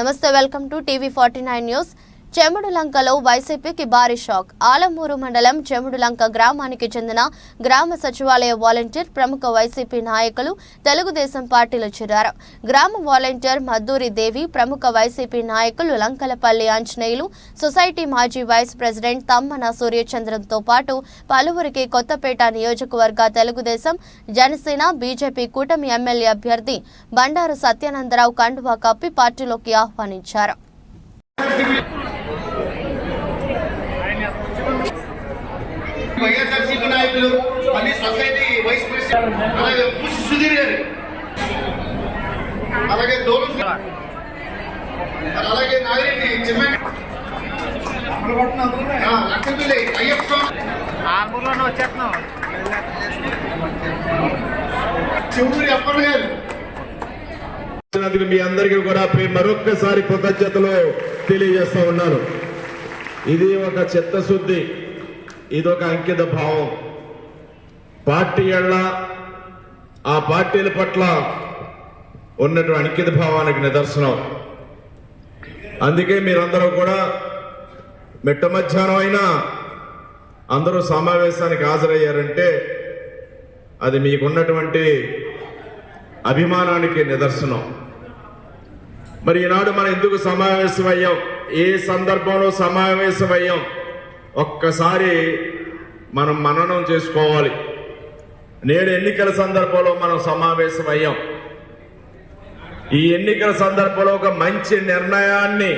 నమస్తే, welcome to టీవీ49 news. చెముడులంకలో వైసీపీకి భారీ షాక్. ఆలమూరు మండలం చెముడులంక గ్రామానికి చెందిన గ్రామ సచివాలయ వాలంటీర్ ప్రముఖ వైసీపీ నాయకులు తెలుగుదేశం పార్టీలో చేరారు. గ్రామ వాలంటీర్ మద్దూరి దేవి ప్రముఖ వైసీపీ నాయకులు లంకలపల్లి ఆంజనేయులు, సొసైటీ మాజీ వైస్ ప్రెసిడెంట్ తమ్మన సూర్యచంద్రంతో పాటు పలువురికి కొత్తపేట నియోజకవర్గ తెలుగుదేశం, జనసేన, బీజేపీ కూటమి ఎమ్మెల్యే అభ్యర్థి బండారు సత్యానందరావు కండువా కప్పి పార్టీలోకి ఆహ్వానించారు. వైఎస్ఆర్సీపీ నాయకులు, మళ్ళీ సొసైటీ వైస్ ప్రెసిడెంట్, అలాగే పూసి సుధీర్ గారు, అలాగే దోలం, అలాగే నాగిరెడ్డి చిన్న లక్షపల్లి అయ్యప్ప చెవురి అప్పన్న గారు. మీ అందరికీ కూడా మరొక్కసారి కృతజ్ఞతలు తెలియజేస్తా ఉన్నాను. ఇది ఒక చిత్తశుద్ధి, ఇదొక అంకిత భావం. పార్టీ ఎళ్ళ ఆ పార్టీల పట్ల ఉన్నటువంటి అంకిత భావానికి నిదర్శనం. అందుకే మీరందరూ కూడా మిట్ట మధ్యాహ్నం అయినా అందరూ సమావేశానికి హాజరయ్యారంటే అది మీకున్నటువంటి అభిమానానికి నిదర్శనం. మరి ఈనాడు మనం ఎందుకు సమావేశమయ్యాం, ఏ సందర్భంలో సమావేశమయ్యాం, ఒక్కసారి మనం మననం చేసుకోవాలి. నేడు ఎన్నికల సందర్భంలో మనం సమావేశమయ్యాం. ఈ ఎన్నికల సందర్భంలో ఒక మంచి నిర్ణయాన్ని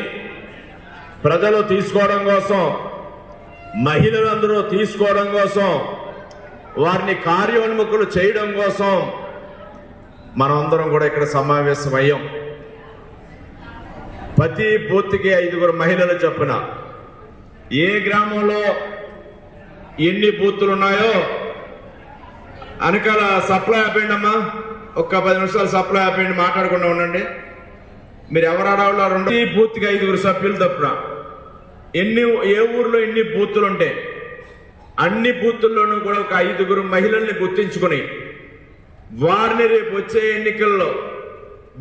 ప్రజలు తీసుకోవడం కోసం, మహిళలందరూ తీసుకోవడం కోసం, వారిని కార్యోన్ముఖులు చేయడం కోసం మనమందరం కూడా ఇక్కడ సమావేశమయ్యాం. ప్రతి బూత్కి 5 మహిళలు చొప్పున ఏ గ్రామంలో ఎన్ని బూతులు ఉన్నాయో వెనకాల సప్లై ఆపేయండి అమ్మా. ఒక్క 10 నిమిషాలు సప్లై ఆపేయండి, మాట్లాడకుండా ఉండండి. మీరు ఎవరు ఆడవాళ్ళు ఈ బూత్కి 5 సభ్యులు తప్పున ఏ ఊర్లో ఎన్ని బూతులు ఉంటే అన్ని బూతుల్లోనూ కూడా ఒక 5 మహిళల్ని గుర్తించుకొని వారిని రేపు వచ్చే ఎన్నికల్లో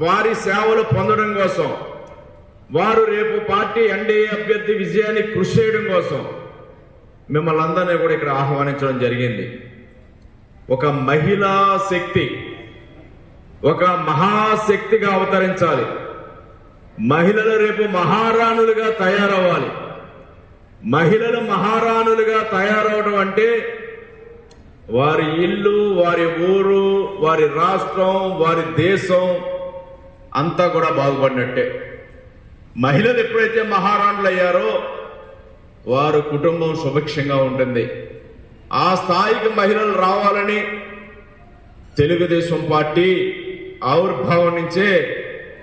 వారి సేవలు పొందడం కోసం, వారు రేపు పార్టీ ఎన్డీఏ అభ్యర్థి విజయాన్ని కృషి చేయడం కోసం మిమ్మల్ని అందరినీ కూడా ఇక్కడ ఆహ్వానించడం జరిగింది. ఒక మహిళా శక్తి ఒక మహాశక్తిగా అవతరించాలి. మహిళలు రేపు మహారాణులుగా తయారవ్వాలి. మహిళలు మహారాణులుగా తయారవడం అంటే వారి ఇల్లు, వారి ఊరు, వారి రాష్ట్రం, వారి దేశం అంతా కూడా బాగుపడినట్టే. మహిళలు ఎప్పుడైతే మహారాణులు అయ్యారో వారు కుటుంబం సుభిక్షంగా ఉంటుంది. ఆ స్థాయికి మహిళలు రావాలని తెలుగుదేశం పార్టీ ఆవిర్భావం నుంచే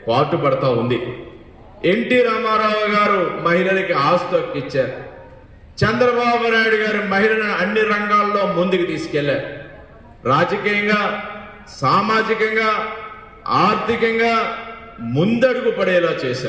పాటుపడతా ఉంది. ఎన్టీ రామారావు గారు మహిళలకి ఆస్తి ఇచ్చారు. చంద్రబాబు నాయుడు గారు మహిళలను అన్ని రంగాల్లో ముందుకు తీసుకెళ్లారు. రాజకీయంగా, సామాజికంగా, ఆర్థికంగా ముందడుగు పడేలా చేశారు.